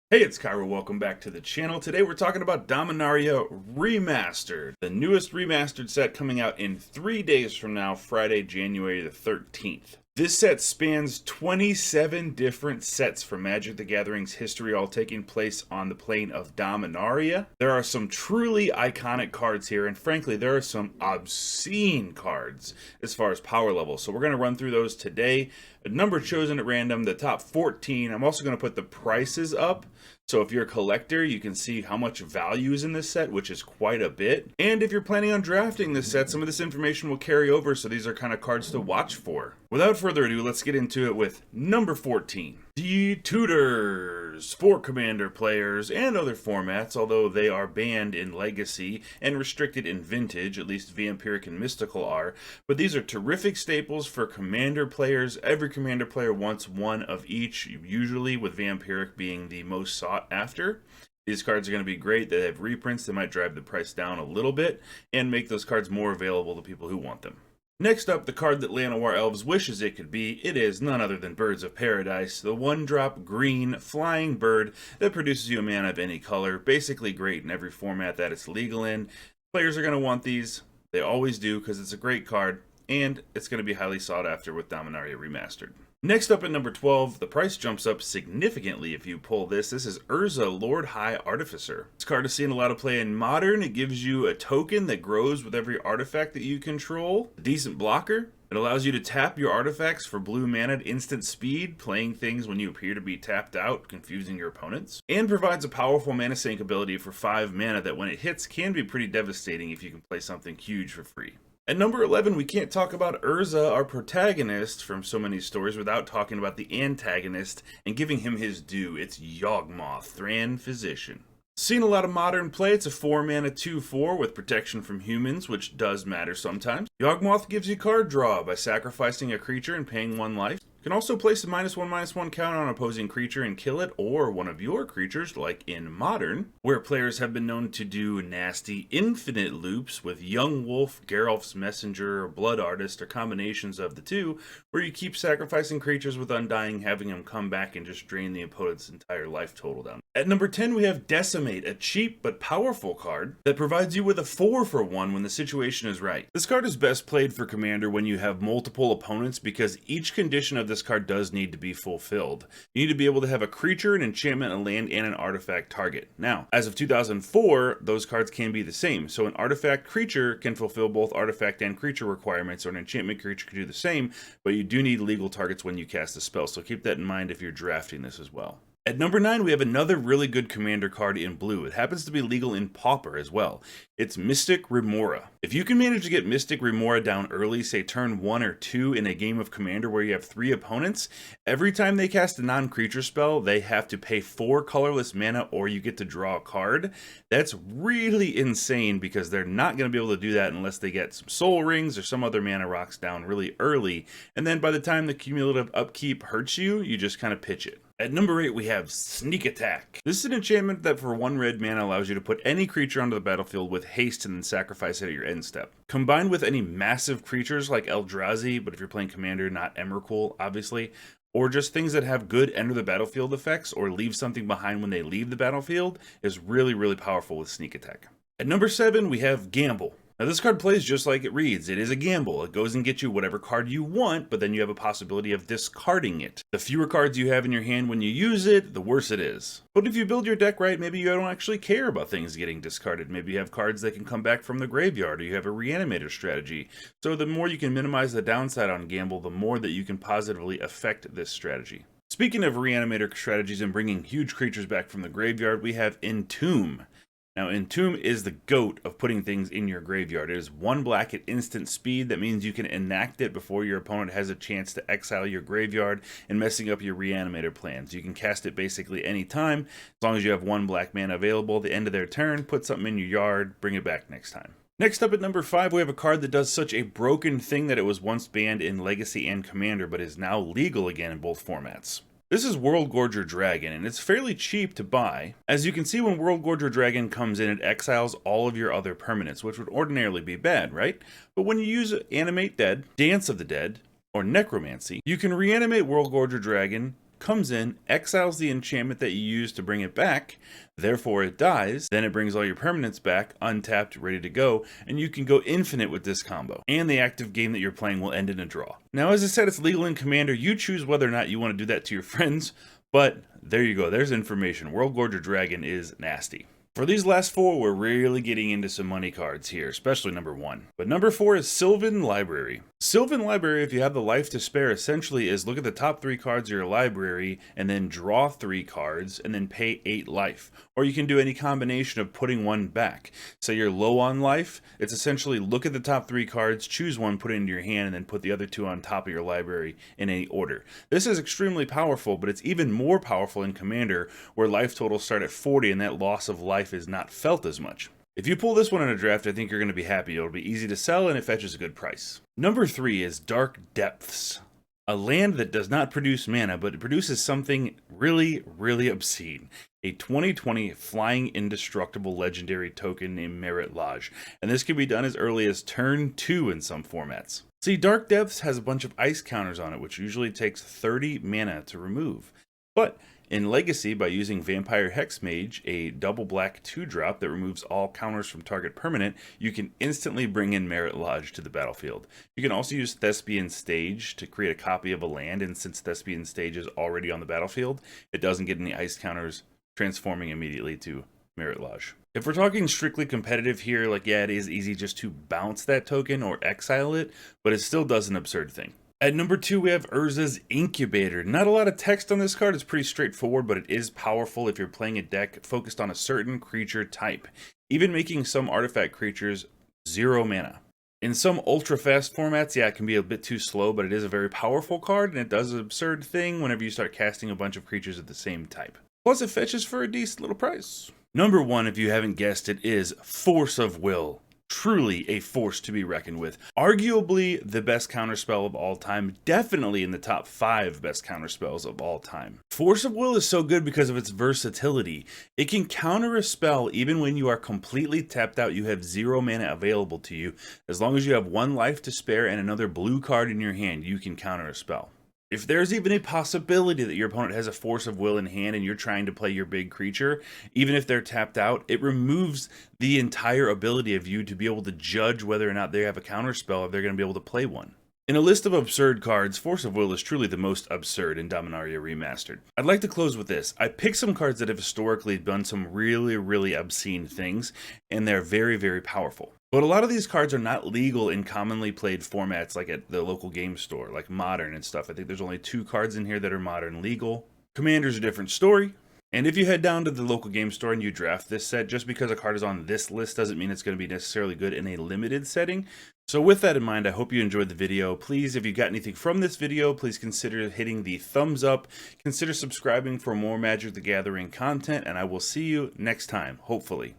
Hey, it's Kaero. Welcome back to the channel. Today we're talking about Dominaria Remastered, the newest remastered set coming out in 3 days from now, Friday, January the 13th. This set spans 27 different sets from Magic the Gathering's history, all taking place on the plane of Dominaria. There are some truly iconic cards here, and frankly, there are some obscene cards as far as power level. So we're going to run through those today. A number chosen at random, the top 14. I'm also going to put the prices up. So if you're a collector, you can see how much value is in this set, which is quite a bit. And if you're planning on drafting this set, some of this information will carry over, so these are kind of cards to watch for. Without further ado, let's get into it with number 14. The Tutors for Commander players and other formats, although they are banned in Legacy and restricted in Vintage, at least Vampiric and Mystical are. But these are terrific staples for Commander players. Every Commander player wants one of each, usually with Vampiric being the most sought after. These cards are going to be great. They have reprints that might drive the price down a little bit and make those cards more available to people who want them. Next up, the card that Llanowar Elves wishes it could be. It is none other than Birds of Paradise, the 1-drop green flying bird that produces you a mana of any color. Basically great in every format that it's legal in. Players are going to want these. They always do because it's a great card, and it's going to be highly sought after with Dominaria Remastered. Next up at number 12, the price jumps up significantly if you pull this. This is Urza, Lord High Artificer. This card is seeing a lot of play in Modern. It gives you a token that grows with every artifact that you control. A decent blocker. It allows you to tap your artifacts for blue mana at instant speed, playing things when you appear to be tapped out, confusing your opponents. And provides a powerful mana sink ability for 5 mana that when it hits can be pretty devastating if you can play something huge for free. At number 11, we can't talk about Urza, our protagonist from so many stories, without talking about the antagonist and giving him his due. It's Yawgmoth, Thran Physician. Seen a lot of Modern play. It's a 4-mana 2/4 with protection from humans, which does matter sometimes. Yawgmoth gives you card draw by sacrificing a creature and paying 1 life. You can also place a -1/-1 counter on an opposing creature and kill it, or one of your creatures, like in Modern, where players have been known to do nasty infinite loops with Young Wolf, Geralf's Messenger, or Blood Artist, or combinations of the two, where you keep sacrificing creatures with Undying, having them come back and just drain the opponent's entire life total down. At number 10, we have Decimate, a cheap but powerful card that provides you with a 4-for-1 when the situation is right. This card is best played for Commander when you have multiple opponents because each condition of this card does need to be fulfilled. You need to be able to have a creature, an enchantment, a land, and an artifact target. Now, as of 2004, those cards can be the same. So an artifact creature can fulfill both artifact and creature requirements, or an enchantment creature can do the same, but you do need legal targets when you cast a spell. So keep that in mind if you're drafting this as well. At number 9, we have another really good Commander card in blue. It happens to be legal in Pauper as well. It's Mystic Remora. If you can manage to get Mystic Remora down early, say turn 1 or 2 in a game of Commander where you have 3 opponents, every time they cast a non-creature spell, they have to pay 4 colorless mana or you get to draw a card. That's really insane because they're not going to be able to do that unless they get some Soul Rings or some other mana rocks down really early. And then by the time the cumulative upkeep hurts you, you just kind of pitch it. At number 8, we have Sneak Attack. This is an enchantment that for 1 red mana allows you to put any creature onto the battlefield with haste and then sacrifice it at your end step. Combined with any massive creatures like Eldrazi, but if you're playing Commander, not Emrakul, obviously, or just things that have good enter the battlefield effects or leave something behind when they leave the battlefield, is really, really powerful with Sneak Attack. At number 7, we have Gamble. Now this card plays just like it reads. It is a gamble. It goes and gets you whatever card you want, but then you have a possibility of discarding it. The fewer cards you have in your hand when you use it, the worse it is. But if you build your deck right, maybe you don't actually care about things getting discarded. Maybe you have cards that can come back from the graveyard, or you have a Reanimator strategy. So the more you can minimize the downside on Gamble, the more that you can positively affect this strategy. Speaking of Reanimator strategies and bringing huge creatures back from the graveyard, we have Entomb. Now, Entomb is the GOAT of putting things in your graveyard. It is 1 black at instant speed. That means you can enact it before your opponent has a chance to exile your graveyard and messing up your Reanimator plans. You can cast it basically any time, as long as you have 1 black mana available. At the end of their turn, put something in your yard, bring it back next time. Next up at number 5, we have a card that does such a broken thing that it was once banned in Legacy and Commander, but is now legal again in both formats. This is World Gorger Dragon, and it's fairly cheap to buy. As you can see, when World Gorger Dragon comes in, it exiles all of your other permanents, which would ordinarily be bad, right? But when you use Animate Dead, Dance of the Dead, or Necromancy, you can reanimate World Gorger Dragon, comes in, exiles the enchantment that you used to bring it back, therefore it dies, then it brings all your permanents back, untapped, ready to go, and you can go infinite with this combo. And the active game that you're playing will end in a draw. Now, as I said, it's legal in Commander. You choose whether or not you want to do that to your friends, but there you go, there's information. World Gorger Dragon is nasty. For these last four, we're really getting into some money cards here, especially number 1. But number 4 is Sylvan Library. Sylvan Library, if you have the life to spare, essentially is look at the top 3 cards of your library and then draw 3 cards and then pay 8 life. Or you can do any combination of putting 1 back. Say you're low on life, it's essentially look at the top 3 cards, choose 1, put it into your hand, and then put the other 2 on top of your library in any order. This is extremely powerful, but it's even more powerful in Commander, where life totals start at 40 and that loss of life is not felt as much. If you pull this one in a draft, I think you're going to be happy. It'll be easy to sell and it fetches a good price. Number 3 is Dark Depths. A land that does not produce mana, but it produces something really, really obscene. A 2020 flying indestructible legendary token named Merit Lodge. And this can be done as early as turn 2 in some formats. See, Dark Depths has a bunch of ice counters on it, which usually takes 30 mana to remove. But in Legacy, by using Vampire Hexmage, a double black 2-drop that removes all counters from target permanent, you can instantly bring in Merit Lodge to the battlefield. You can also use Thespian Stage to create a copy of a land, and since Thespian Stage is already on the battlefield, it doesn't get any ice counters, transforming immediately to Merit Lodge. If we're talking strictly competitive here, like yeah, it is easy just to bounce that token or exile it, but it still does an absurd thing. At number 2, we have Urza's Incubator. Not a lot of text on this card. It's pretty straightforward, but it is powerful if you're playing a deck focused on a certain creature type, even making some artifact creatures 0 mana. In some ultra-fast formats, yeah, it can be a bit too slow, but it is a very powerful card, and it does an absurd thing whenever you start casting a bunch of creatures of the same type. Plus, it fetches for a decent little price. Number 1, if you haven't guessed it, is Force of Will. Truly a force to be reckoned with. Arguably the best counterspell of all time, definitely in the top 5 best counterspells of all time. Force of Will is so good because of its versatility. It can counter a spell even when you are completely tapped out, you have 0 mana available to you. As long as you have 1 life to spare and another blue card in your hand, you can counter a spell. If there's even a possibility that your opponent has a Force of Will in hand and you're trying to play your big creature, even if they're tapped out, it removes the entire ability of you to be able to judge whether or not they have a counterspell, if they're going to be able to play one. In a list of absurd cards, Force of Will is truly the most absurd in Dominaria Remastered. I'd like to close with this. I picked some cards that have historically done some really, really obscene things, and they're very, very powerful. But a lot of these cards are not legal in commonly played formats like at the local game store, like Modern and stuff. I think there's only 2 cards in here that are Modern legal. Commander's a different story. And if you head down to the local game store and you draft this set, just because a card is on this list doesn't mean it's going to be necessarily good in a limited setting. So with that in mind, I hope you enjoyed the video. Please, if you got anything from this video, please consider hitting the thumbs up. Consider subscribing for more Magic the Gathering content, and I will see you next time, hopefully.